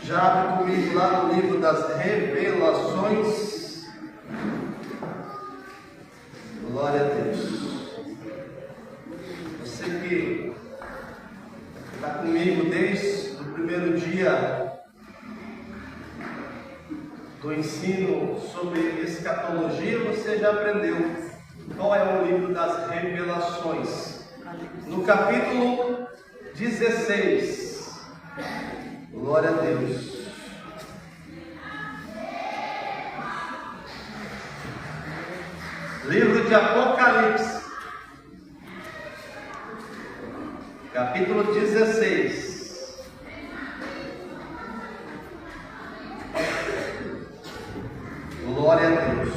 Já abre comigo lá no livro das Revelações. Glória a Deus. Você que está comigo desde o primeiro dia do ensino sobre escatologia, você já aprendeu qual é o livro das Revelações. No capítulo 16. Glória a Deus. Livro de Apocalipse, capítulo 16. Glória a Deus.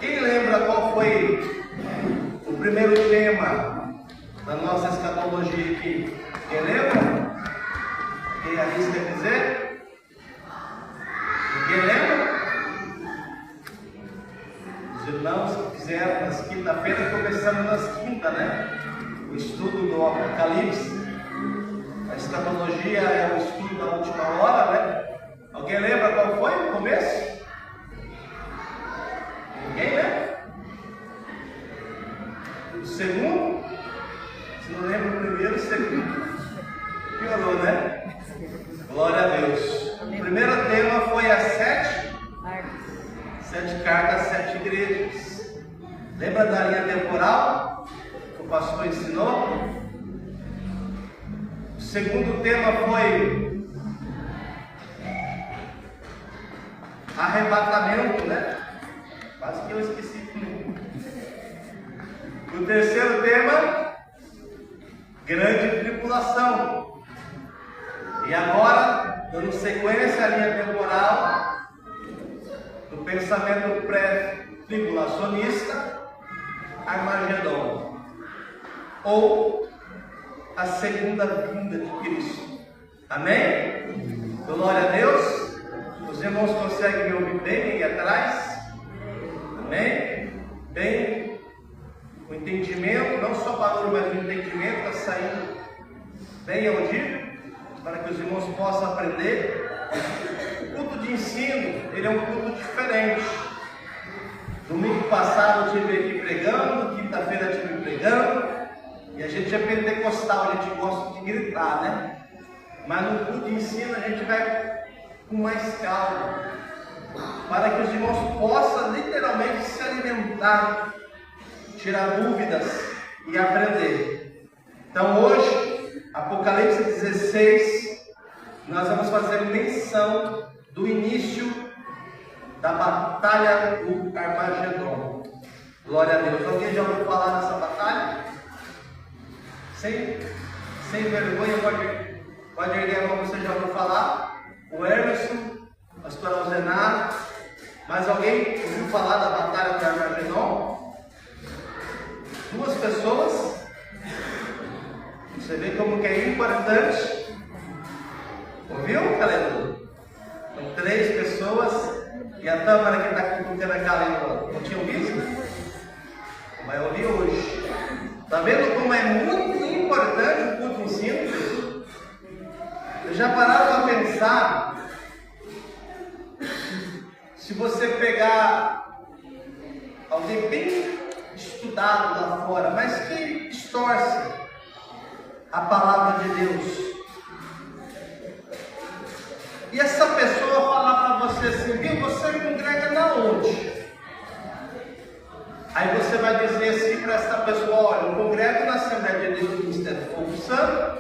Quem lembra qual foi o primeiro tema da nossa escatologia aqui? Quem lembra? Quem arrisca dizer? Ninguém lembra? Os irmãos que fizeram nas quinta-feira, começando nas quinta, né? O estudo do Apocalipse. A escatologia é o estudo da última hora, né? Alguém lembra qual foi o começo? Ninguém lembra? O segundo? Se não lembra o primeiro, o segundo. Piorou, né? Glória a Deus. O primeiro tema foi as sete cartas, 7 igrejas. Lembra da linha temporal que o pastor ensinou? O segundo tema foi arrebatamento, né? Quase que eu esqueci. O terceiro tema, grande tribulação. E agora, dando sequência à linha temporal do pensamento pré-tribulacionista, Armagedon, ou a segunda vinda de Cristo. Amém? Glória a Deus. Os irmãos conseguem me ouvir bem aí atrás? Amém? Bem, o entendimento, não só barulho, mas o entendimento está saindo bem audível, para que os irmãos possam aprender. O culto de ensino, ele é um culto diferente. Domingo passado eu estive aqui pregando, quinta-feira eu estive pregando, e a gente é pentecostal, a gente gosta de gritar, né? Mas no culto de ensino a gente vai com mais calma, para que os irmãos possam literalmente se alimentar, tirar dúvidas e aprender. Então hoje, Apocalipse 16, nós vamos fazer menção do início da batalha do Armagedon. Glória a Deus. Alguém já ouviu falar dessa batalha? Sem vergonha, pode erguer a mão, você já ouviu falar? O Emerson, o pastor Alzenar. Mas alguém ouviu falar da batalha do Armagedon? 2 pessoas. Você vê como que é importante. Ouviu, Caleb? São 3 pessoas. E a Tâmara que está colocando a Caleb não tinha ouvido? Vai ouvir hoje. Está vendo como é muito importante o culto de ensino? Vocês já pararam para pensar? Se você pegar alguém bem estudado lá fora, mas que distorce a palavra de Deus, e essa pessoa falar para você assim: viu, você congrega na onde? Aí você vai dizer assim para essa pessoa: olha, eu congrego na Assembleia de Deus do Ministério do Fogo Santo,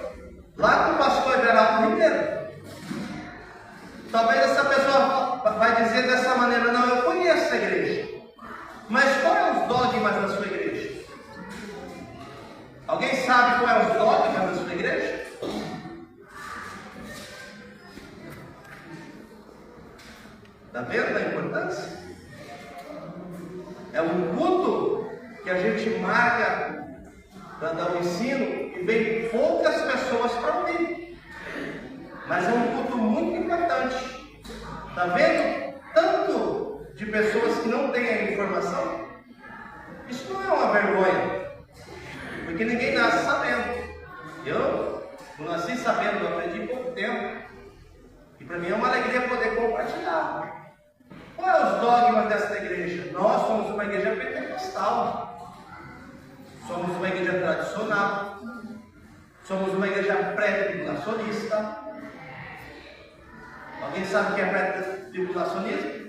lá com o pastor Geraldo Ribeiro. Talvez essa pessoa vai dizer dessa maneira: não, eu conheço essa igreja, mas qual é os dogmas da sua igreja? Alguém sabe qual é os dogmas da sua igreja? Está vendo a importância? É um culto que a gente marca para dar um ensino e vem poucas pessoas para ouvir. Mas é um culto muito importante. Está vendo? Tanto de pessoas que não têm a informação. Isso não é uma vergonha. Porque ninguém nasce sabendo. Eu não nasci sabendo, eu aprendi pouco tempo. E para mim é uma alegria poder compartilhar. Qual é os dogmas dessa igreja? Nós somos uma igreja pentecostal. Somos uma igreja tradicional. Somos uma igreja pré-tribulacionista. Alguém sabe o que é pré-tribulacionismo?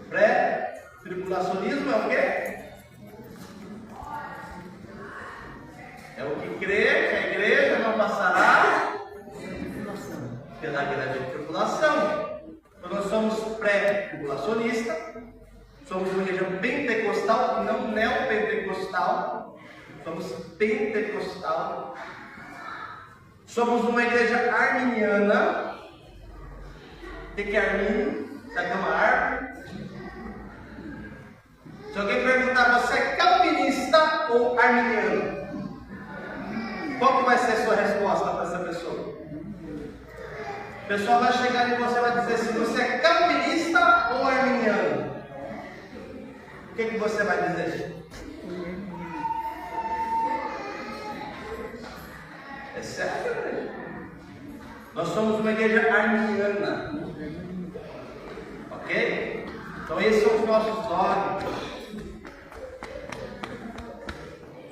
Pré-tribulacionismo é o quê? É o que crê que a igreja não passará pela grande tribulação. Então nós somos pré-tribulacionistas, somos uma igreja pentecostal, não neopentecostal, somos pentecostal. Somos uma igreja arminiana. O que é armínio? Sabe que é uma árvore? Se alguém perguntar, você é calvinista ou arminiano? Qual que vai ser a sua resposta para essa pessoa? A pessoa vai chegar e você vai dizer se você é calvinista ou arminiano. O que você vai dizer? É sério, igreja? Nós somos uma igreja arminiana. Ok? Então esses são os nossos dogmas.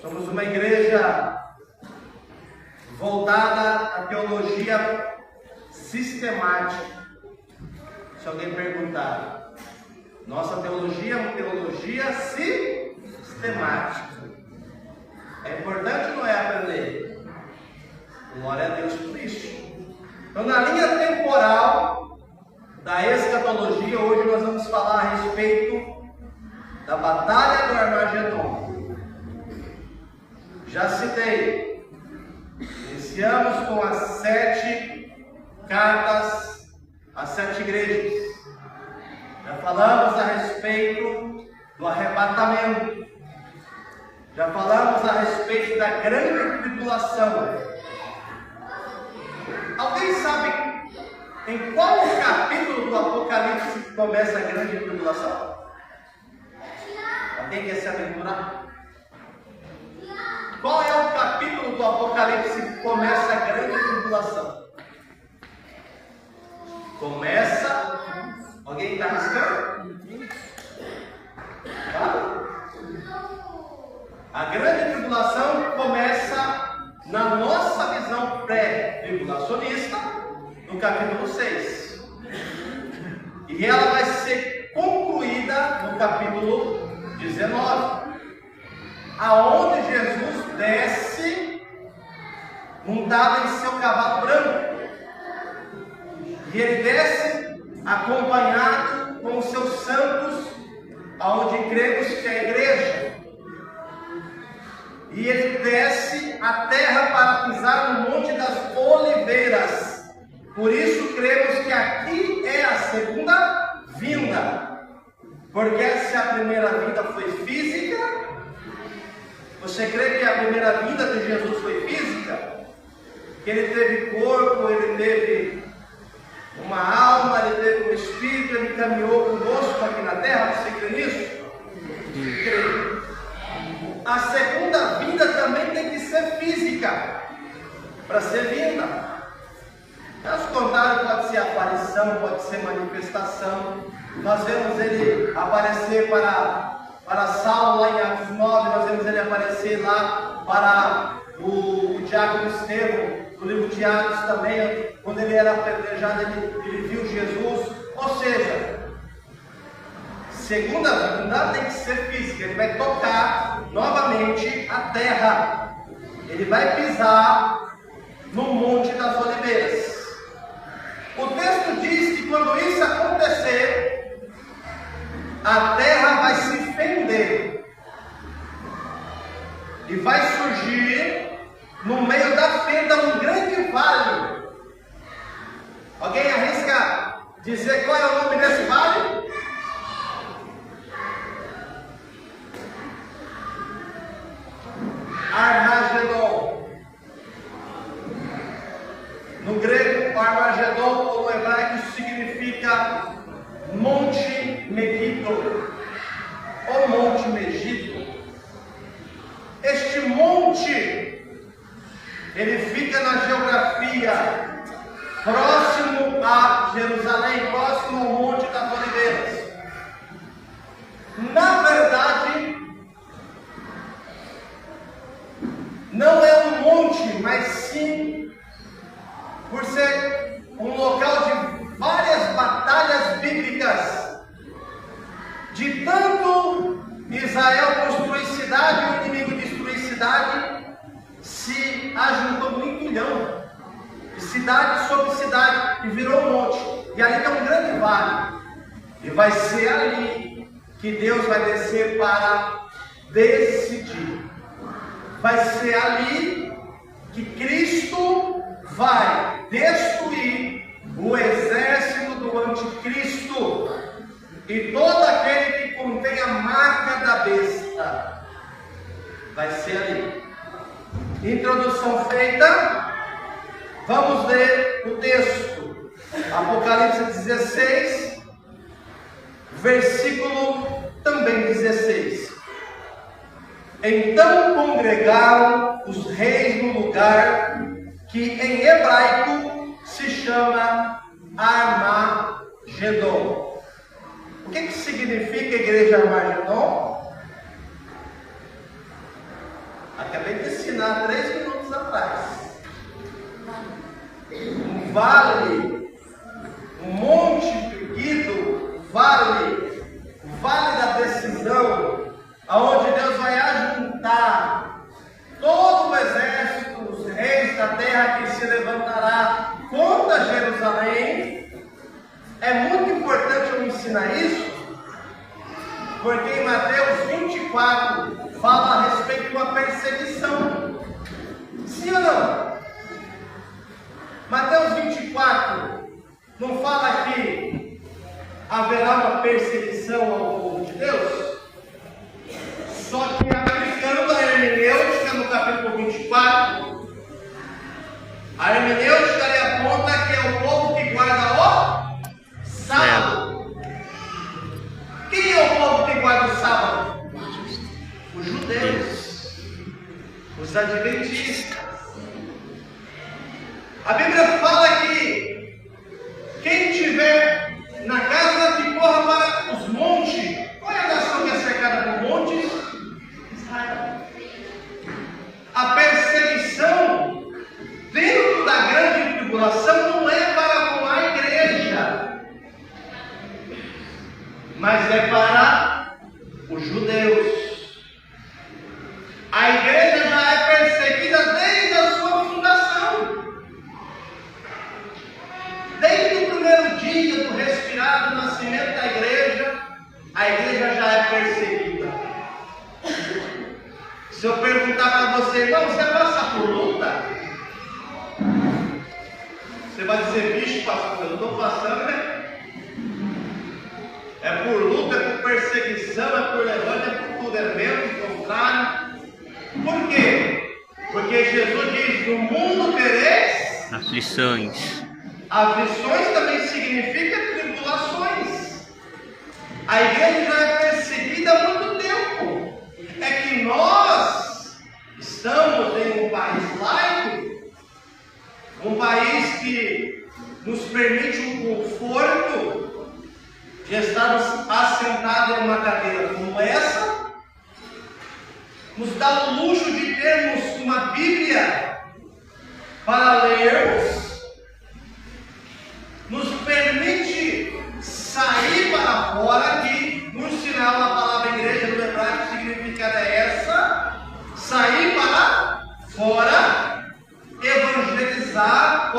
Somos uma igreja voltada à teologia sistemática. Se alguém perguntar, nossa teologia é uma teologia sistemática. É importante ou não é aprender? Glória a Deus por isso. Então, na linha temporal da escatologia, hoje nós vamos falar a respeito da batalha do Armagedon. Já citei. Iniciamos com as 7 cartas às 7 igrejas. Já falamos a respeito do arrebatamento. Já falamos a respeito da grande tribulação. Alguém sabe em qual capítulo do Apocalipse começa a grande tribulação? Alguém quer se aventurar? Qual é o capítulo do Apocalipse que começa a grande tribulação? Começa. Alguém está arriscando? Tá? A grande tribulação começa, na nossa visão pré-tribulacionista, no capítulo 6. E ela vai ser concluída no capítulo 19. Aonde Jesus desce montado em seu cavalo branco. E ele desce acompanhado com os seus santos, aonde cremos que é a igreja. E ele desce a terra para pisar no Monte das Oliveiras. Por isso cremos que aqui é a segunda vinda. Porque se a primeira vinda foi física, você crê que a primeira vinda de Jesus foi física? Que ele teve corpo, ele teve uma alma, ele teve um espírito, ele caminhou conosco aqui na terra? Você crê nisso? Creio. A segunda vinda também tem que ser física, para ser vinda. Caso contrário, pode ser aparição, pode ser manifestação. Nós vemos ele aparecer para Saulo lá em Atos 9, nós vemos ele aparecer lá para o diácono Estevão, no livro de Atos também, quando ele era apedrejado, ele viu Jesus. Ou seja, segunda vinda tem que ser física. Ele vai tocar novamente a terra. Ele vai pisar no Monte das Oliveiras. O texto diz que quando isso acontecer, a terra vai se fender e vai surgir no meio da fenda um grande vale. Alguém arrisca dizer qual é o nome desse vale? Armagedon. No grego, Armagedon, ou no hebraico, significa Monte Megiddo, ou Monte Megiddo. Este monte ele fica na geografia próximo a Jerusalém, próximo ao Monte das Oliveiras. Na verdade, não é um monte, mas sim, por ser um local de várias batalhas bíblicas, de tanto Israel construir cidade e o inimigo destruir cidade, se ajuntou um entulhão de cidade sobre cidade e virou um monte. E ali tem um grande vale. E vai ser ali que Deus vai descer para decidir. Vai ser ali que Cristo vai destruir o exército do anticristo e todo aquele que contém a marca da besta. Vai ser ali. Introdução feita, vamos ler o texto. Apocalipse 16, versículo também 16. Então congregaram os reis no lugar que em hebraico se chama Armagedon. O que significa igreja Armagedon? Acabei de ensinar 3 minutos atrás. Um vale, um monte erguido, vale, o vale da decisão, aonde Deus vai ajuntar todo o exército, os reis da terra que se levantará contra Jerusalém. É muito importante eu ensinar isso, porque em Mateus 24 fala a respeito de uma perseguição. Sim ou não? Mateus 24 não fala que haverá uma perseguição ao povo de Deus? Só que aplicando a hermenêutica no capítulo 24, a hermenêutica lhe aponta que é o povo que guarda o sábado. Quem é o povo que guarda o sábado? Os judeus, os adventistas. A Bíblia fala que quem estiver na casa que corra para os montes. Qual é a nação que é cercada por montes? Israel. A perseguição dentro da grande tribulação não é para com a igreja, mas é para os judeus. A igreja já é perseguida desde a sua fundação. Desde o primeiro dia do respirar do nascimento da igreja, a igreja já é perseguida. Se eu perguntar para você, irmão, você passa por luta? Você vai dizer, bicho, pastor, eu estou passando, né? É por luta, é por perseguição, é por levante, é por tudo, é mesmo, contrário. Por quê? Porque Jesus diz, no mundo tereis aflições. Aflições também significa tribulações. A igreja já é perseguida há muito tempo. É que nós estamos em um país laico, um país que nos permite um conforto de estarmos assentados em uma cadeira como essa, nos dá o luxo de termos uma Bíblia para lermos, nos permite sair para fora, que no sinal da palavra igreja do hebraico significada é essa, sair para fora, evangelizar,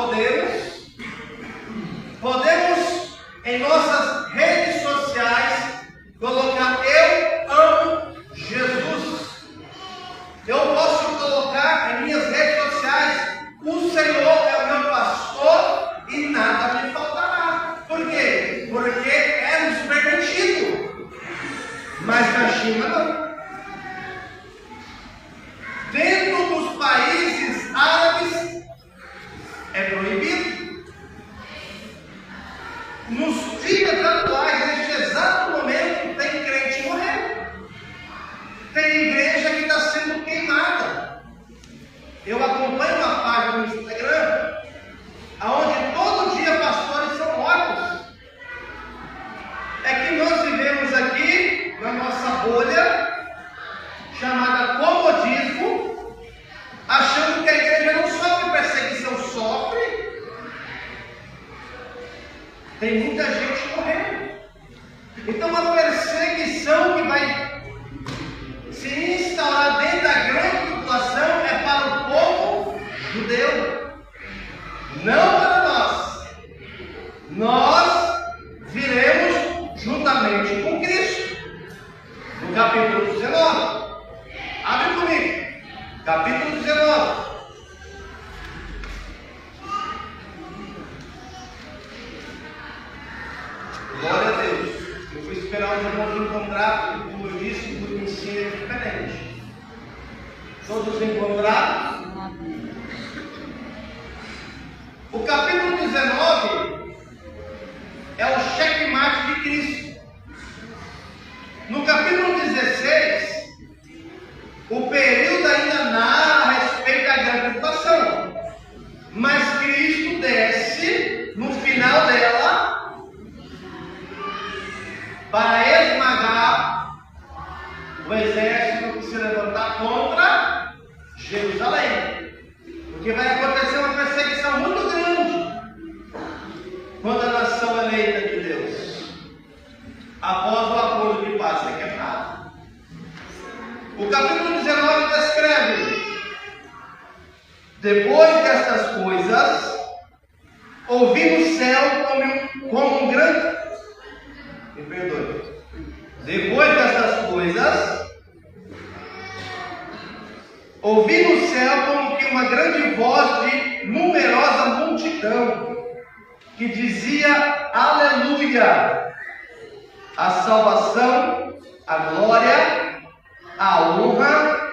podemos em nossas redes sociais colocar eu amo Jesus. Eu posso colocar em minhas redes sociais, o Senhor é o meu pastor e nada me faltará. Por quê? Porque é nos permitido, mas na China não. Dentro dos países árabes é proibido. Nos dias atuais, neste exato momento, tem crente morrendo. Tem igreja que está sendo queimada. Eu acompanho uma Tem muita gente morrendo. Então a perseguição que vai se instaurar dentro da grande população é para o povo judeu, não para nós. Nós viremos juntamente com Cristo. No capítulo 19. Abre comigo. Capítulo 19. Glória a Deus. Eu vou esperar os irmãos encontrar, porque como eu disse, o ensino é diferente. Todos encontraram? O capítulo 19 é o checkmate de Cristo. No capítulo 16, o período ainda narra a respeito da grande tribulação. Mas Cristo desce no final dela para esmagar o exército que se levantar contra Jerusalém. Porque vai acontecer uma perseguição muito grande quando a nação eleita de Deus, após o acordo de paz, é quebrado. O capítulo 19 descreve: depois destas coisas, ouvi no céu como um grande. Me perdoe. Depois destas coisas, ouvi no céu como que uma grande voz de numerosa multidão, que dizia: Aleluia! A salvação, a glória, a honra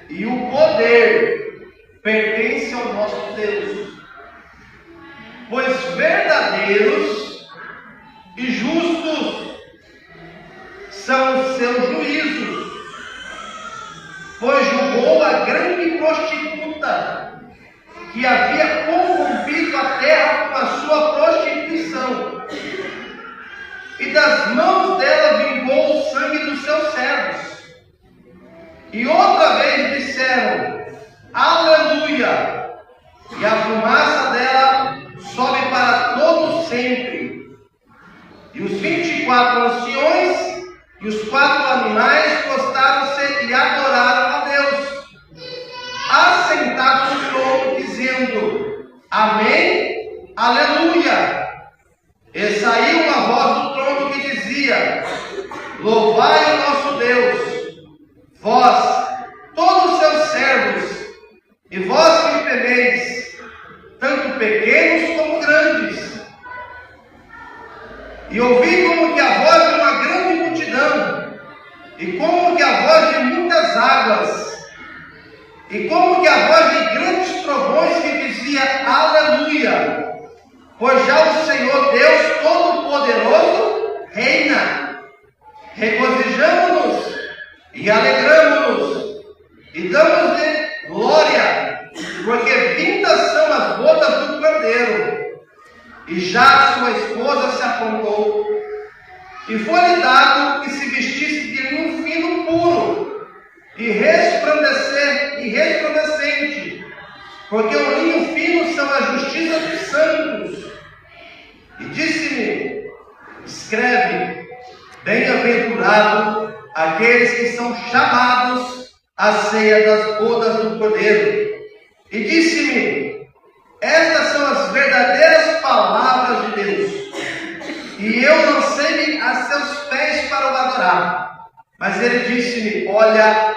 e o poder pertencem ao nosso Deus. Pois verdadeiros e justos são os seus juízos. Pois julgou a grande prostituta que havia corrompido a terra com a sua prostituição, e das mãos dela vingou o sangue dos seus servos. E outra vez disseram: Aleluia! E a fumaça dela sobe para todo sempre. E os 24 anciões e os 4 animais prostraram-se e adoraram a Deus, assentados no trono, dizendo: Amém, Aleluia! E saiu uma voz do trono que dizia: Louvai o nosso Deus, vós, todos os seus servos, e vós que o temeis, tanto pequenos como grandes. E ouvi como que a voz de uma grande multidão, e como que a voz de muitas águas, e como que a voz de grandes trovões que dizia: Aleluia! Pois já o Senhor Deus Todo-Poderoso reina. Regozijamo-nos e alegramo-nos e damos-lhe glória, porque vindas são as bodas do Cordeiro, e já sua esposa se apontou, e foi-lhe dado que se vestisse de linho fino puro, e resplandecente, porque o linho fino são a justiça dos santos. E disse-me: escreve, bem-aventurado aqueles que são chamados à ceia das bodas do Cordeiro. E disse-me: estas são as verdadeiras palavras de Deus. E eu lancei-me a seus pés para o adorar. Mas ele disse-me: olha,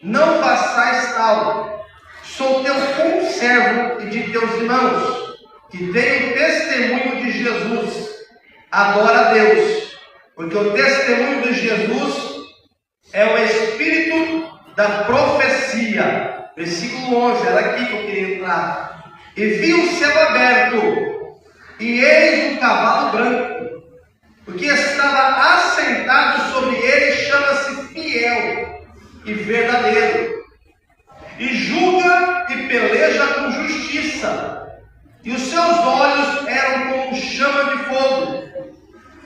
não façais tal. Sou teu conservo e de teus irmãos, que tenho testemunho de Jesus. Adora a Deus, porque o testemunho de Jesus é o espírito da profecia. Versículo 11, era aqui que eu queria entrar. E vi o céu aberto, e eis um cavalo branco, porque estava assentado sobre ele, chama-se Fiel e Verdadeiro, e julga e peleja com justiça, e os seus olhos eram como chama de fogo,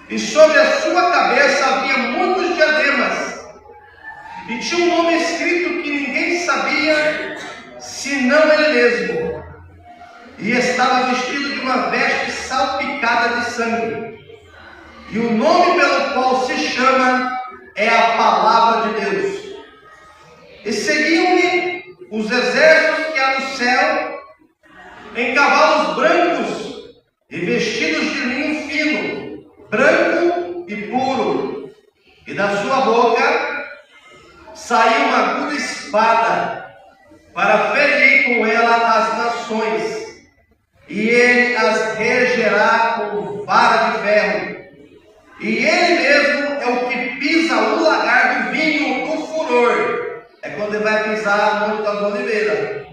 e sobre a sua cabeça havia muitos diademas, e tinha um nome escrito que ninguém sabia, senão ele mesmo, e estava vestido de uma veste salpicada de sangue. E o nome pelo qual se chama é a Palavra de Deus. E seguiam-lhe os exércitos que há no céu, em cavalos brancos e vestidos de linho fino, branco e puro. E da sua boca saiu uma aguda espada, para ferir com ela as nações. E ele as regerá com vara de ferro. E ele mesmo é o que pisa o lagar do vinho do furor. É quando ele vai pisar no Monte das Oliveiras.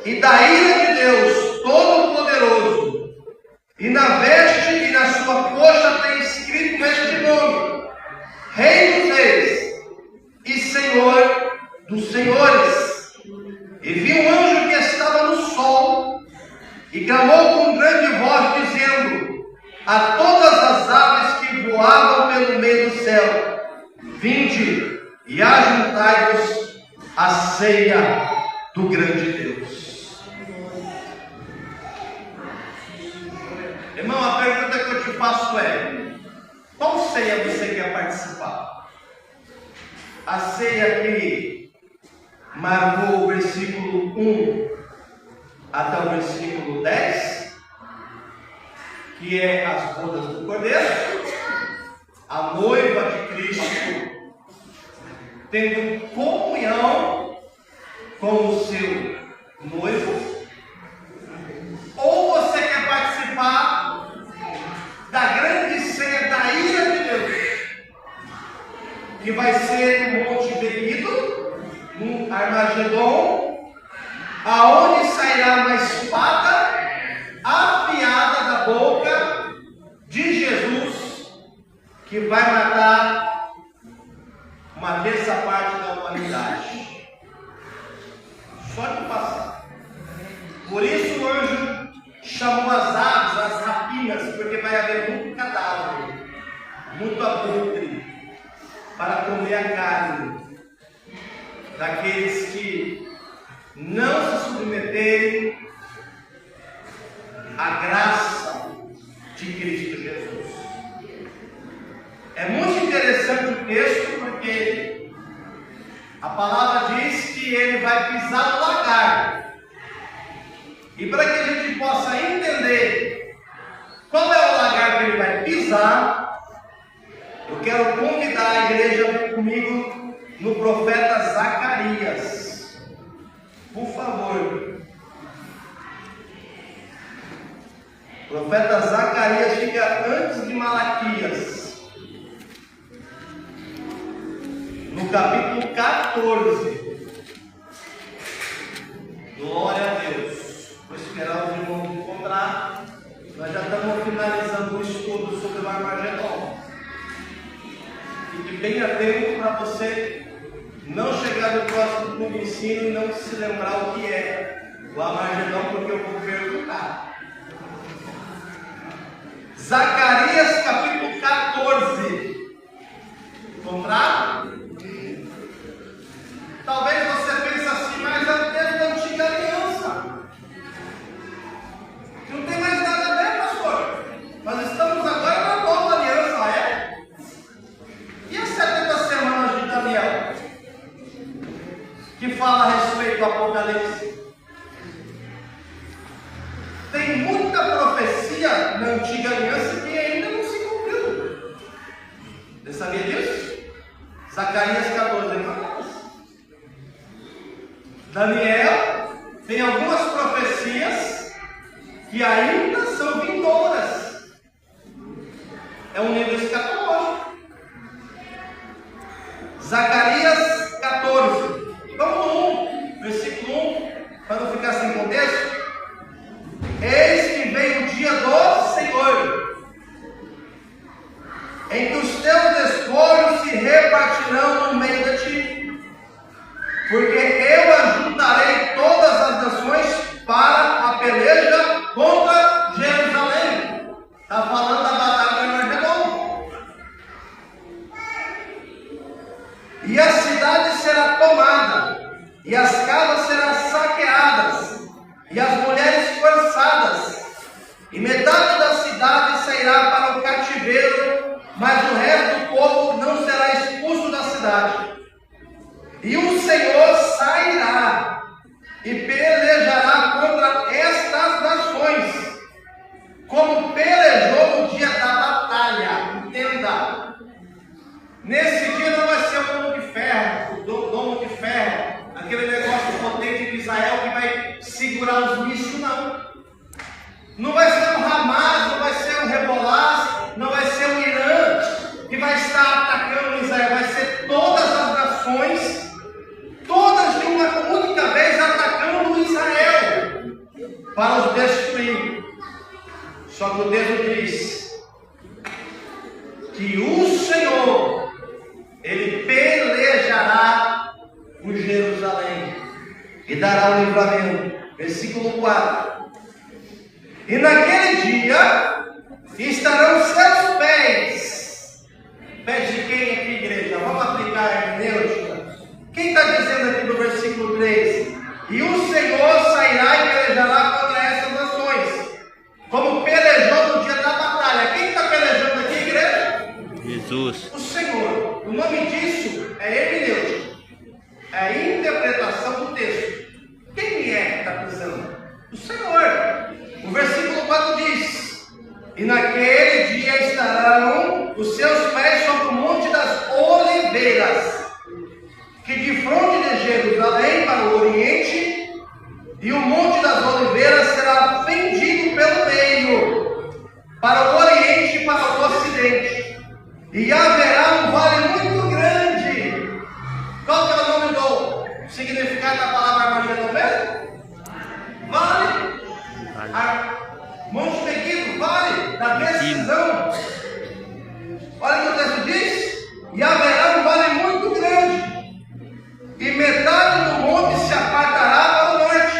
E da ira de Deus Todo-Poderoso. E na veste e na sua coxa tem escrito este nome: Rei dos Reis e Senhor dos Senhores. E vi um anjo que estava no sol e clamou com grande voz, dizendo a todas as aves que voavam pelo meio do céu: vinde e ajuntai-vos à ceia do grande Deus. Irmão, a pergunta que eu te faço é: qual ceia você quer participar? A ceia que marcou o versículo 1 até o versículo 10, que é as bodas do Cordeiro, a noiva de Cristo tendo comunhão com o seu noivo, ou você quer participar da grande ceia da ira de Deus, que vai ser no Monte Bebido, no Armagedon, aonde sairá uma espada afiada da boca de Jesus, que vai matar uma terça parte da humanidade. Só de passar. Por isso o anjo chamou as aves, as rapinas, porque vai haver muito cadáver, muito abutre, para comer a carne daqueles que não se submeterem à graça de Cristo Jesus. É muito interessante o texto, porque a palavra diz que ele vai pisar no lagar. E para que a gente possa entender qual é o lagar que ele vai pisar, eu quero convidar a igreja a vir comigo no profeta Zacarias. Por favor. O profeta Zacarias fica antes de Malaquias. No capítulo 14. Glória a Deus. Vou esperar os irmãos encontrar. Nós já estamos finalizando o estudo sobre o Armagedon. Fique bem atento para você não chegar no próximo do ensino e não se lembrar o que é o Armagedon, porque eu vou perguntar. Zacarias capítulo 14. Encontraram? Talvez você pense assim, mas é o tempo da antiga aliança. Não tem mais nada a ver, pastor. Nós estamos agora na nova aliança, é? E as 70 semanas de Daniel, que fala a respeito do Apocalipse? Tem muita profecia na antiga aliança que ainda não se cumpriu. Você sabia disso? Zacarias 14, irmãos. Daniel tem algumas profecias que ainda são vindouras. É um livro escatológico. Zacarias 14. Vamos no 1, versículo 1, para não ficar sem contexto. Eis que vem o dia do Senhor, em que os teus despojos se repartirão no meio de ti, porque eu ajuntarei todas as nações para a peleja contra Jerusalém. Está falando da batalha de Armagedon. E a cidade será tomada, e as casas serão saqueadas, e as mulheres forçadas, e metade da sairá para o cativeiro, mas o resto do povo não será expulso da cidade. E o Senhor sairá e pelejará contra estas nações, como pelejou no dia da batalha. Entenda, nesse dia não vai ser o domo de ferro, aquele negócio potente de Israel que vai segurar os mísseis, não. Não vai ser o Hamas, não vai ser o Hezbollah, não vai ser o Irã que vai estar atacando Israel, vai ser todas as nações, todas de uma única vez atacando Israel para os destruir. Só que o texto diz que o Senhor, Ele pelejará por Jerusalém e dará o livramento. Versículo 4. E naquele dia estarão seus pés. Pés de quem aqui, igreja? Vamos aplicar a hermenêutica. Quem está dizendo aqui no versículo 3? E o Senhor sairá e pelejará contra essas nações, como pelejou no dia da batalha. Quem está pelejando aqui, igreja? Jesus. O Senhor. O nome disso é hermenêutica, é a interpretação do texto. Quem é que está pensando? O Senhor. O versículo 4 diz: e naquele dia estarão os seus pés sobre o monte das oliveiras, que de fronte de Jerusalém para o oriente, e o monte das oliveiras será fendido pelo meio, para o oriente e para o ocidente, e haverá um vale muito grande. Qual que é o nome do significado da palavra Armagedon mesmo? Vale. Monte Meguido, vale da decisão. Olha o que o texto diz: e haverá um vale muito grande, e metade do monte se apartará para o norte,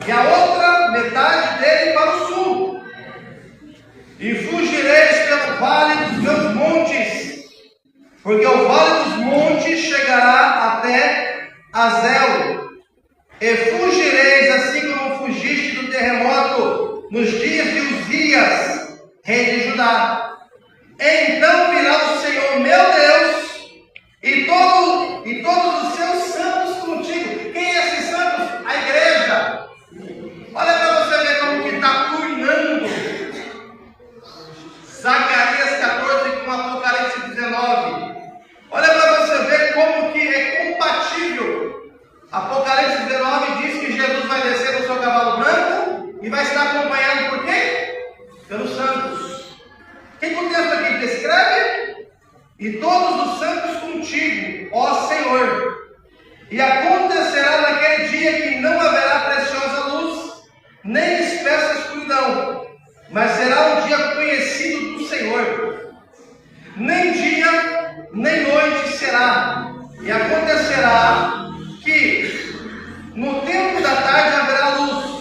e a outra metade dele para o sul. E fugireis pelo vale dos meus montes, porque o vale dos montes chegará até Azel. E fugireis assim como fugiste do terremoto nos dias de Uzias, rei de Judá. Então virá o Senhor meu Deus e todos os seus santos contigo. Quem é esses santos? A igreja. Olha para você ver como que está turnando Zacarias 14 com Apocalipse 19. Olha para você ver como que é compatível. Apocalipse 19 diz que Jesus vai descer no seu cavalo branco e vai estar acompanhado por quem? Pelos santos. Quem o texto aqui descreve? E todos os santos contigo, ó Senhor. E acontecerá naquele dia que não haverá preciosa luz, nem espessa escuridão, mas será um dia conhecido do Senhor. Nem dia, nem noite será. E acontecerá que no tempo da tarde haverá luz.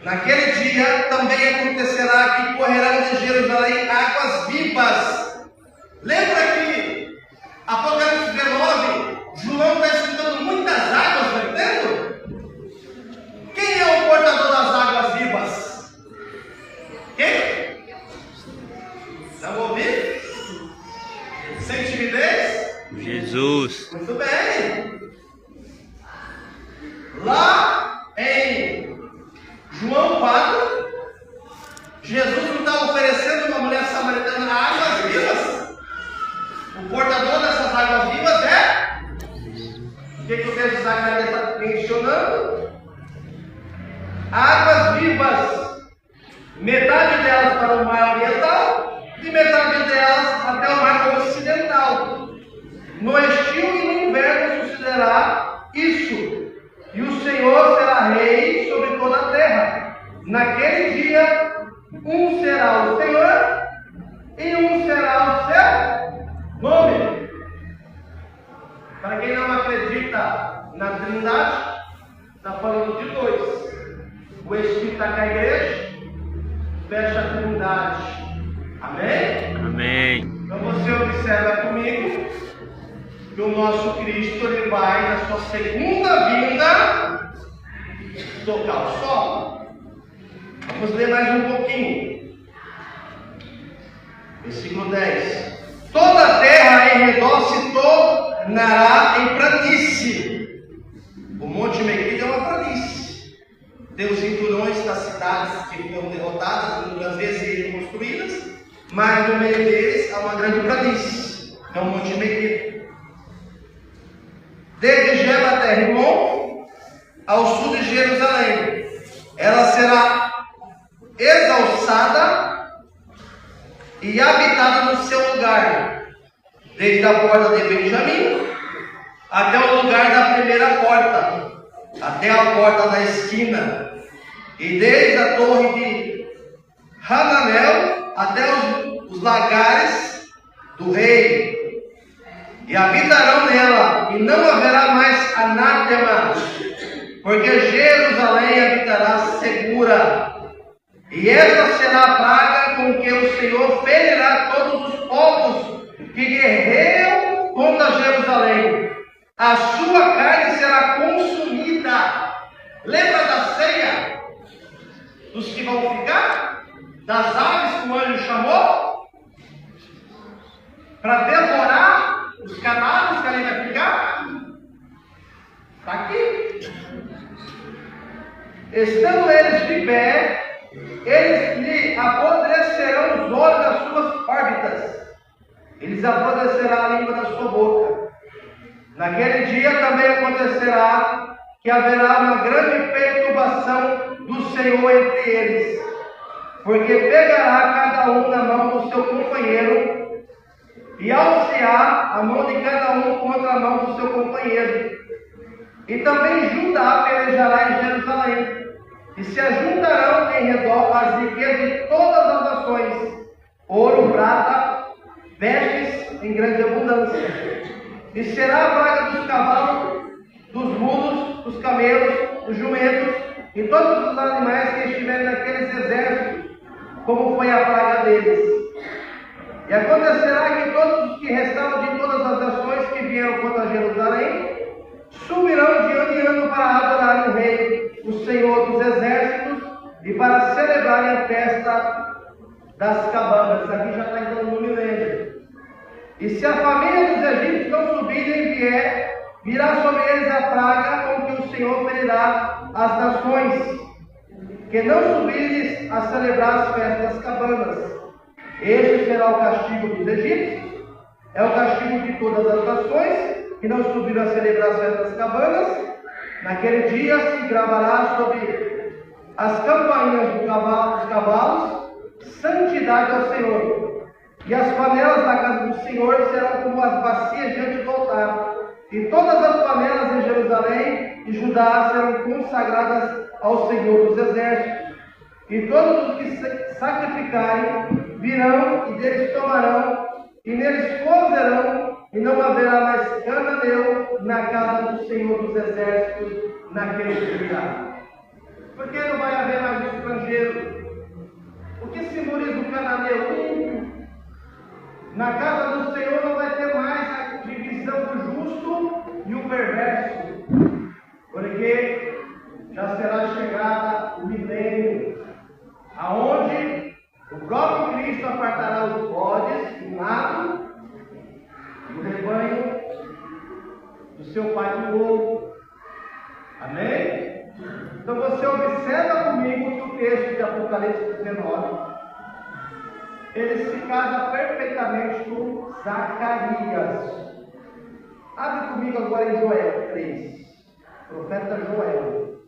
Naquele dia também acontecerá que correrão de Jerusalém águas vivas. Lembra que Apocalipse 19, João está escutando muitas águas, está entendendo? Quem é o portador das águas vivas? Quem? Estão ouvindo? Sem timidez? Jesus. Muito bem. Lá em João 4, Jesus não está oferecendo uma mulher samaritana águas vivas? O portador dessas águas vivas é? O que o texto de Zacarias está mencionando? Águas vivas, metade delas para o mar oriental e metade delas até o mar ocidental. No estio e no inverno sucederá isso. E o Senhor será rei sobre toda a terra. Naquele dia, um será o Senhor e um será o seu nome. Para quem não acredita na Trindade, está falando de dois. O Espírito está com a igreja, fecha a Trindade. Amém? Amém. Então você observa comigo que o nosso Cristo ele vai, na sua segunda vinda, tocar o solo. Vamos ler mais um pouquinho. Versículo 10. Toda a terra em redor se tornará em planície. O Monte Meguido é uma planície. Tem os cinturões das cidades que foram derrotadas, muitas vezes reconstruídas, mas no meio deles há uma grande planície. É o Monte Meguido. Desde Geba até Rimon, ao sul de Jerusalém, ela será exalçada e habitada no seu lugar, desde a porta de Benjamim até o lugar da primeira porta, até a porta da esquina, e desde a torre de Hananel até os lagares do rei, e habitarão nela, e não haverá mais anátema, porque Jerusalém habitará segura. E esta será a praga com que o Senhor ferirá todos os povos que guerreiam contra Jerusalém. A sua carne será consumida. Lembra da ceia? Dos que vão ficar? Das aves que o anjo chamou? Para devorar os cadáveres que ali vai ficar? Está aqui. Estando eles de pé, eles lhe apodrecerão os olhos das suas órbitas, eles apodrecerá a língua da sua boca. Naquele dia também acontecerá que haverá uma grande perturbação do Senhor entre eles, porque pegará cada um na mão do seu companheiro e alcear a mão de cada um contra a mão do seu companheiro. E também Judá pelejará em Jerusalém, e se ajuntarão em redor as riquezas de todas as nações, ouro, prata, vestes em grande abundância. E será a praga dos cavalos, dos mulos, dos camelos, dos jumentos, e todos os animais que estiverem naqueles exércitos, como foi a praga deles. E acontecerá que todos os que restaram de todas as nações que vieram contra Jerusalém, subirão de ano em ano para adorar o Rei, o Senhor dos Exércitos, e para celebrarem a festa das cabanas. Aqui já está entrando no milênio. E se a família dos egípcios não subirem e vier, virá sobre eles a praga com que o Senhor ferirá as nações, que não subirem a celebrar as festas das cabanas. Este será o castigo dos egípcios, é o castigo de todas as nações que não subiram a celebrar as festas das cabanas. Naquele dia se gravará sobre as campainhas dos cavalos, santidade ao Senhor. E as panelas da casa do Senhor serão como as bacias diante do altar. E todas as panelas em Jerusalém e Judá serão consagradas ao Senhor dos Exércitos. E todos os que sacrificarem virão e deles tomarão, e neles cozerão, e não haverá mais cananeu na casa do Senhor dos Exércitos naquele dia. Por que não vai haver mais estrangeiro? O que simboliza o cananeu? Na casa do Senhor não vai ter mais a divisão do justo e o perverso, porque já será chegada o milênio, aonde o próprio Cristo apartará os bodes do lado e o rebanho do seu Pai do lobo. Amém? Então você observa comigo que o texto de Apocalipse 19, ele se casa perfeitamente com Zacarias. Abre comigo agora em Joel 3, profeta Joel.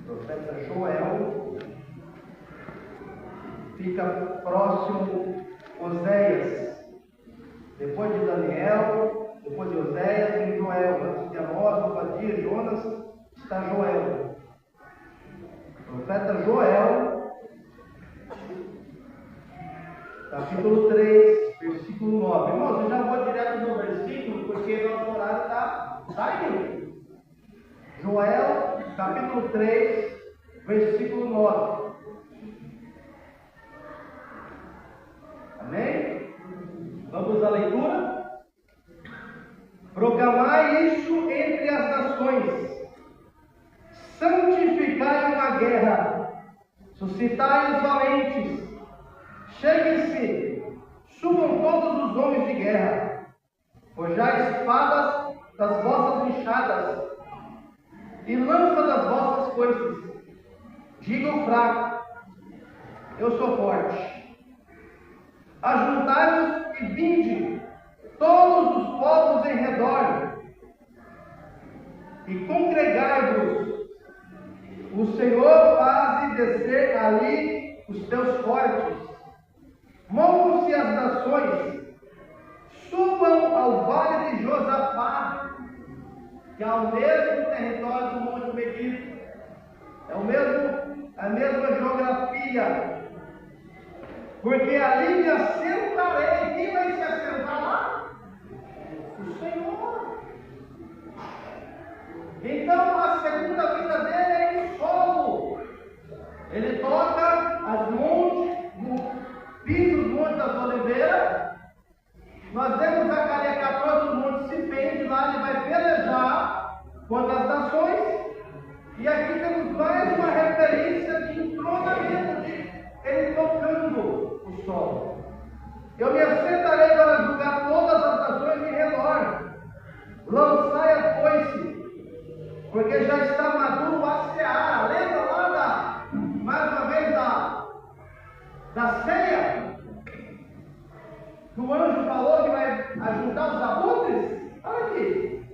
Profeta Joel fica próximo Oséias. Depois de Daniel, depois de Oséias, tem Joel. Antes de Amós, Obadias, Jonas, está Joel. Profeta Joel, capítulo 3, versículo 9. Irmãos, eu já vou direto no versículo, porque nosso horário está saindo. Joel, capítulo 3, versículo 9. Amém? Vamos à leitura? Proclamai isso entre as nações, santificai uma guerra, Suscitai os valentes, cheguem-se, subam todos os homens de guerra, forjai espadas das vossas enxadas, e lança das vossas coisas. Diga ao fraco, eu sou forte. Ajuntai-vos e vinde, todos os povos em redor, e congregai-vos. O Senhor faz descer ali os teus fortes. Movam-se as nações, subam ao vale de Josafá, que é o mesmo território do Monte Megido, a mesma geografia, porque ali me assentarei. Quem vai se assentar lá? O Senhor. Então a segunda vida dele é em solo. Ele toca as montes, no piso dos montes das oliveiras. Nós vemos Zacarias 14, o monte se pende lá, ele vai pelejar contra as nações. E aqui temos mais uma referência de entronamento, de ele tocando o solo. Eu me assentarei para julgar todas as nações em redor. Lançai a foice, porque já está maduro a seara. Lembra lá mais uma vez da ceia? O anjo falou que vai ajuntar os abutres? Olha aqui.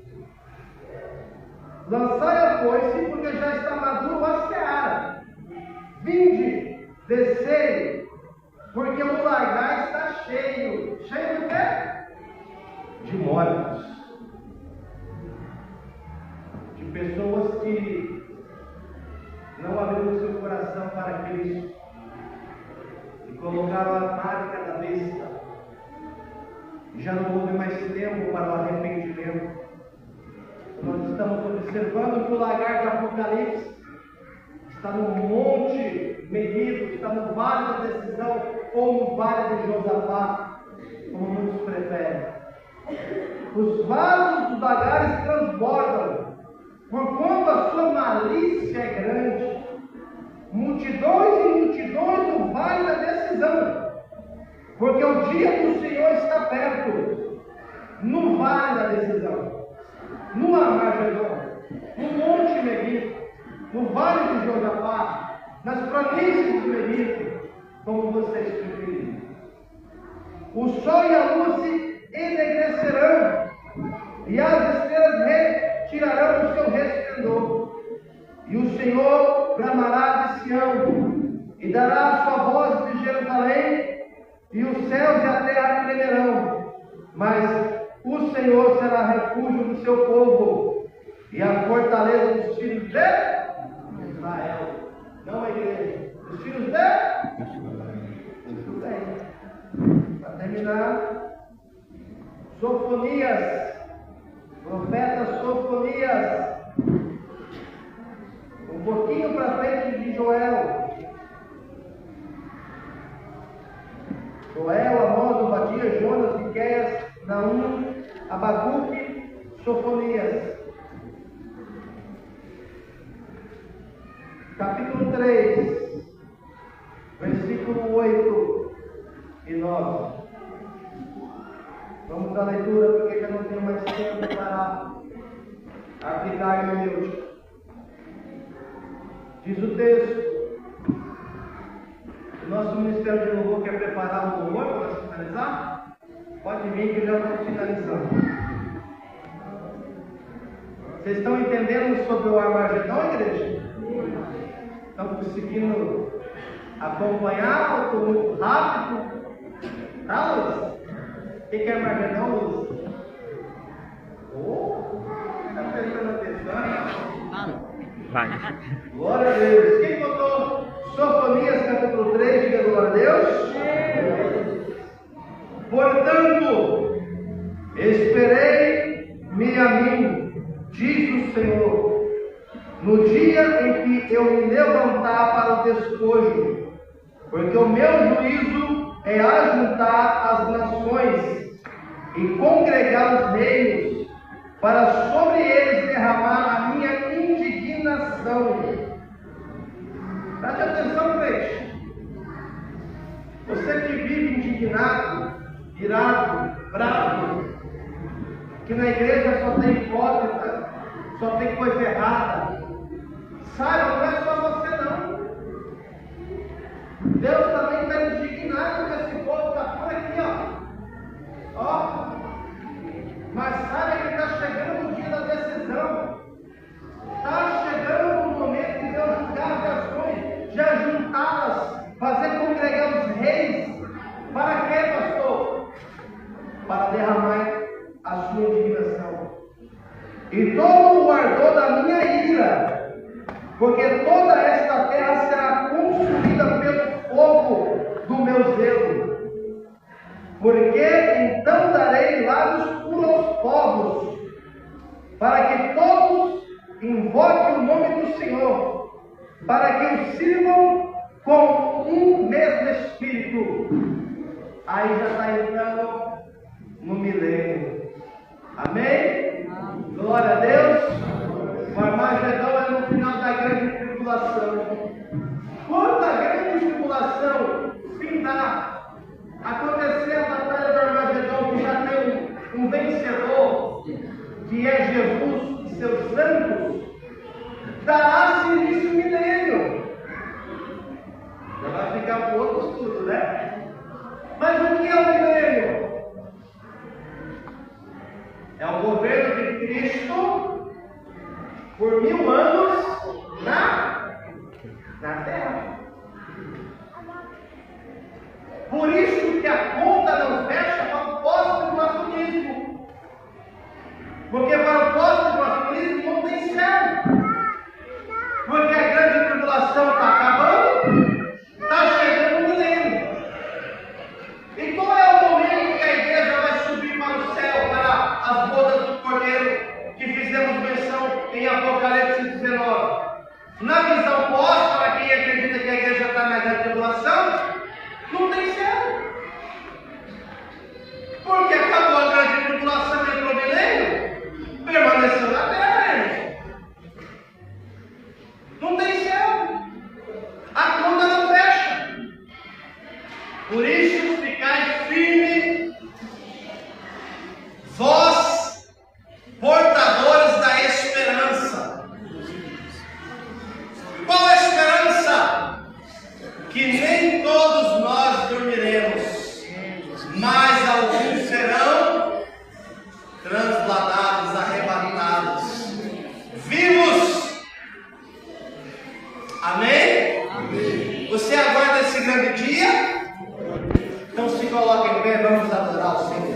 Lançai a foice, porque já está maduro a seara. Vinde, descei, porque o largar está cheio. Cheio do quê? De mortos. De pessoas que não abriram seu coração para Cristo e colocaram a marca da besta. Já não houve mais tempo para o arrependimento. Nós estamos observando que o lagar do Apocalipse está no Monte Megido, está no Vale da Decisão ou no Vale de Josafá, como muitos preferem. Os vasos dos lagares transbordam, porquanto a sua malícia é grande. Multidões e multidões no Vale da Decisão, porque o dia do Senhor está perto, no Vale da Decisão, no Armagedon, no Monte Megido, no Vale de Josafá, nas planícies do Megido, como vocês preferirem. O sol e a luz se ennegrecerão, e as estrelas retirarão o seu resplendor. E o Senhor bramará de Sião, e dará a sua voz de Jerusalém, e os céus e a terra tremerão. Mas o Senhor será refúgio do seu povo, e a fortaleza dos filhos de Israel. Não a igreja. Os filhos de? Muito bem. Para terminar, Sofonias, profeta Sofonias, um pouquinho para frente de Joel. Joel, Amós, Obadias, Jonas, Miqueias, Naum, Abacuque, Sofonias. Capítulo 3, versículo 8 e 9. Vamos à leitura, porque já não tenho mais tempo para aplicar hermenêutica. Diz o texto: o nosso ministério de louvor quer preparar o louvor para finalizar? Pode vir que eu já estou finalizando. Vocês estão entendendo sobre o Armagedon, igreja? Estão conseguindo acompanhar? Estou muito rápido? Tá, Luz? O que é Armagedon, Luz? Está prestando atenção? Vai. Glória a Deus. Quem botou Sofonias capítulo 3? Diga glória a Deus. Portanto, esperei-me a mim, diz o Senhor, no dia em que eu me levantar para o despojo, porque o meu juízo é ajuntar as nações e congregar os reinos, para sobre eles derramar a minha indignação. Preste atenção, crente. Você que vive indignado, irado, bravo, que na igreja só tem hipócrita, só tem coisa errada. Saiba, não é só você não. Deus também está indignado com esse povo, está por aqui, ó. Mas saiba que está chegando o dia da decisão. Está chegando o momento de Deus julgar as nações, já juntá-las, fazer congregar os reis. Para quê, pastor? Para derramar a sua indignação. E todo o ardor da minha ira, porque toda esta terra será consumida pelo fogo do meu zelo. Porque então darei lados puros aos povos, para que todos invoquem o nome do Senhor, para que o sirvam com um mesmo espírito. Aí já está entrando no milênio. Amém? Glória a Deus. O Armagedão é no final da grande tribulação. Quando a grande tribulação findar, acontecer a batalha do Armagedão, que já tem um vencedor, que é Jesus e seus santos, dará-se início o milênio. Já vai ficar para outros tudo, né? Mas o que é o milênio? É o governo de Cristo por 1000 anos na terra. Por isso que a conta não fecha para o pós-tribulacionismo. Porque para o pós-tribulacionismo não tem céu. Porque a grande tribulação está acabando, está chegando o milênio. E qual é o momento que a igreja vai subir para o céu, para as bodas do Cordeiro, que fizemos menção em Apocalipse 19? Na visão pós, para quem acredita que a igreja está na grande tribulação, não tem céu. Porque acabou a grande tribulação e entrou o milênio, permaneceu na terra, irmão. Não tem céu. A conta não fecha. Por isso, ficai firme, vós, portadores da esperança. Qual a esperança? Que nem todos nós dormiremos, mas alguns serão transladados, arrebatados, vivos. Amém? Amém. Você aguarda esse grande dia? Então se coloque em pé, vamos adorar o Senhor.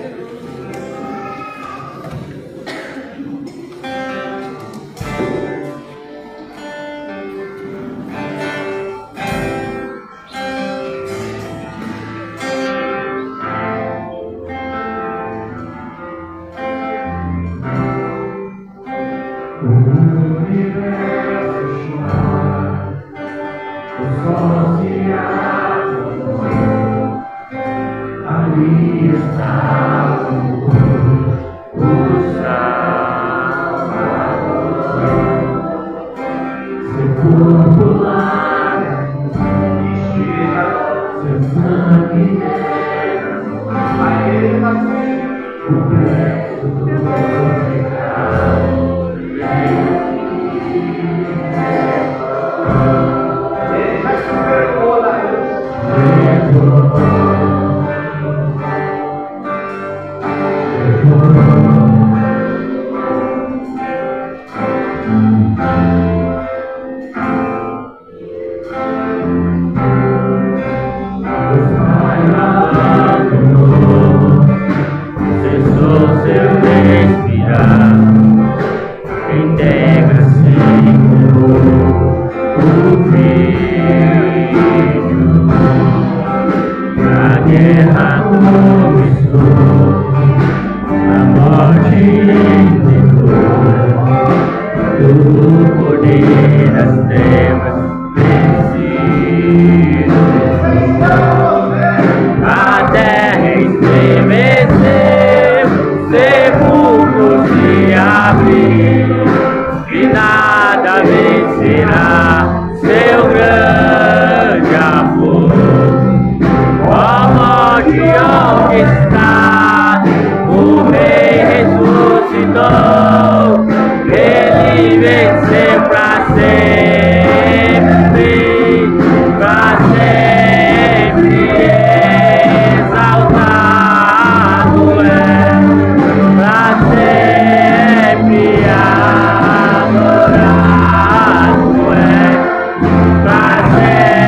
Seu grande amor, ó venceu pra sempre, pra sempre exaltado é, pra sempre adorado é, pra sempre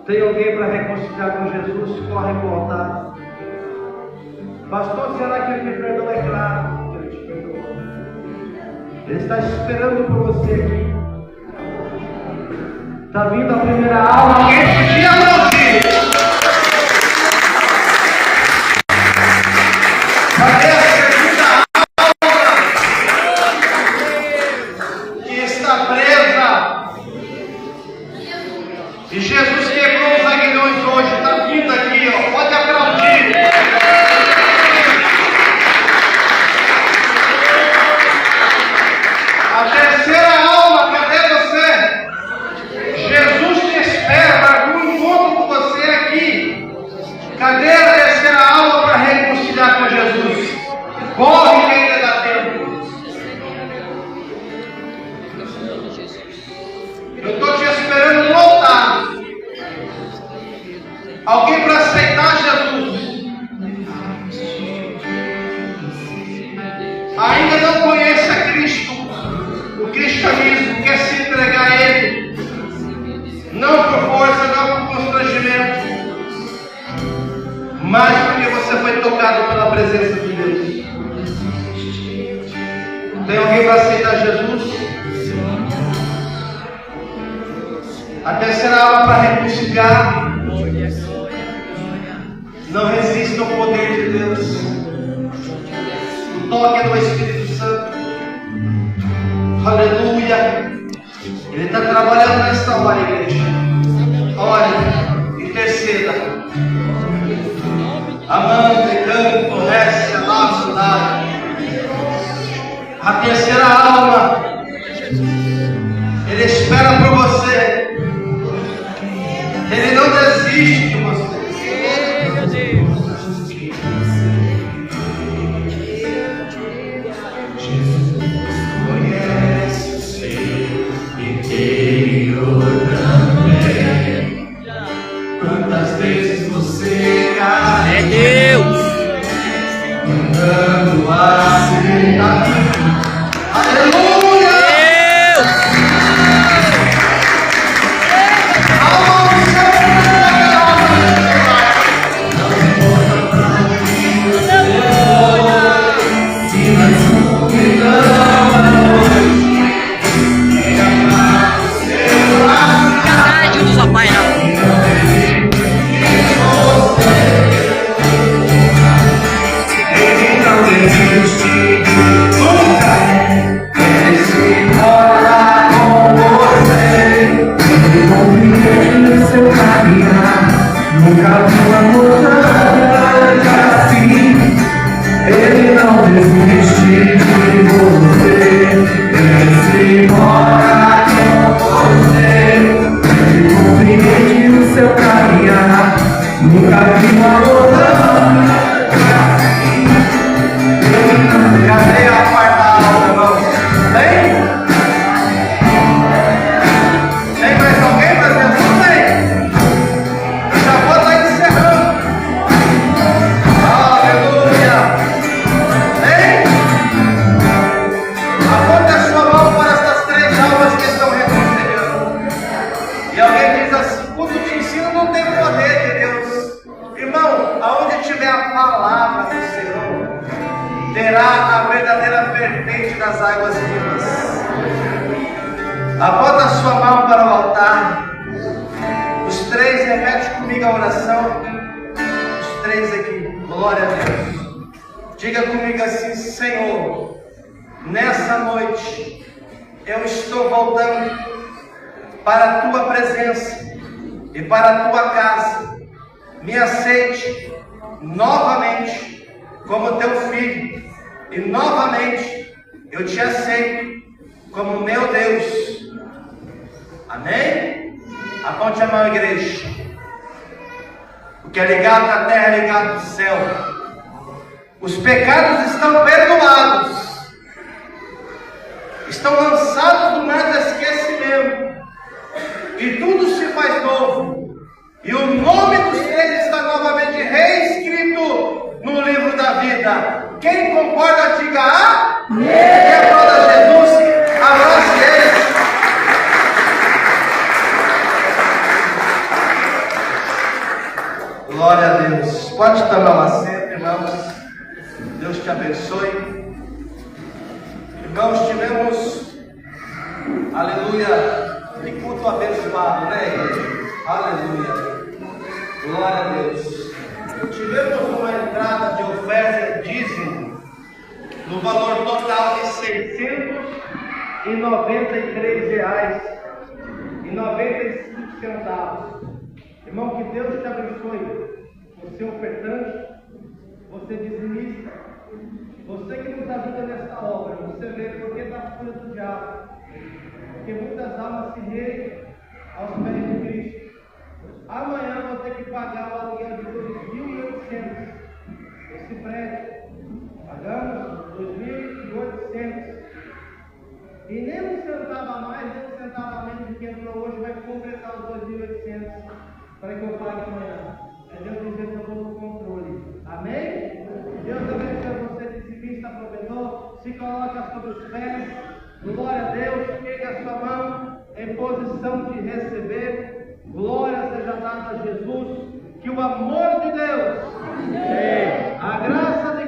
Tem alguém para reconciliar com Jesus? Corre para o altar. Pastor, será que ele me perdoa? É claro que ele te perdoa. Ele está esperando por você aqui. Está vindo a primeira aula. Alguém podia ouvir? Cadê a segunda aula? Que está presa. E Jesus quebrou os aguilhões hoje. Está vindo aqui, ó. Pode aplaudir. A terceira alma, cadê você? Jesus te espera para um encontro com presença de Deus. Tem alguém para aceitar Jesus? A terceira aula para reconciliar. Não resista ao poder de Deus. O toque do Espírito Santo. Aleluia. Ele está trabalhando nesta hora, igreja. Olha, interceda. Amante, canto, resta, laço, nada. A terceira alma, Ele espera por você. Ele não desiste de você. Conhece o seu interior também. Quantas vezes você cai? É Deus. Andando a aleluia! Deus. Caralho, Jesus, Pai, não. Ele não desiste nunca. Ele se mora com você. Ele compreende o seu caminhar. Nunca vi uma mudança assim. Ele não desiste de você. Ele se mora com você. Ele compreende o seu caminhar. Nunca vi uma mudança. Cadê a quarta aula, irmão? Tem? Tem mais alguém para Jesus? Tem? Eu já vou estar encerrando. Aleluia! Tem? Aponte a sua mão para essas três almas que estão reconciliando. E alguém diz assim: culto de ensino não tem poder de Deus. Irmão, aonde tiver a palavra do Senhor, terá a verdadeira vertente das águas vivas. Aponta a sua mão para o altar. Os três, repete comigo a oração. Os três aqui, glória a Deus. Diga comigo assim: Senhor, nessa noite eu estou voltando para a tua presença e para a tua casa. Me aceite novamente como teu filho, e novamente eu te aceito como meu Deus. Amém? Aponte a mão, igreja. O que é ligado na terra é ligado no céu. Os pecados estão perdoados, estão lançados no mar do esquecimento, e tudo se faz novo. E o nome dos três está novamente reescrito no livro da vida. Quem concorda, diga amém. Quem aplauda Jesus, abrace eles. Glória a Deus. Pode tomar um assento, irmãos. Deus te abençoe. Irmãos, tivemos, aleluia, que culto abençoado, né, igreja? Aleluia. Glória a Deus. Tivemos uma entrada de oferta dízimo no valor total de R$693,95. Irmão, que Deus te abençoe. Você ofertante, você dizimista, você que nos ajuda nesta obra. Você vê porque está fora do diabo, porque muitas almas se rendem aos pés de Cristo. Amanhã vou ter que pagar o aluguel de 2.800. Esse prédio, pagamos 2.800. E nem um centavo a mais, nem um centavo a menos do que entrou hoje vai completar os 2.800 para que eu pague amanhã. É Deus dizer que eu estou no controle. Amém? Deus abençoe você, dizimista, provedor. Se coloca sobre os pés. Glória a Deus. Pegue a sua mão em posição de receber. Glória seja dada a Jesus. Que o amor de Deus, a graça de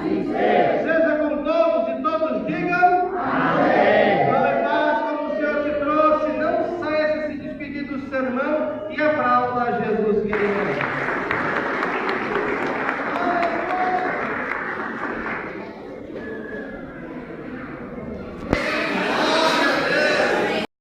sempre.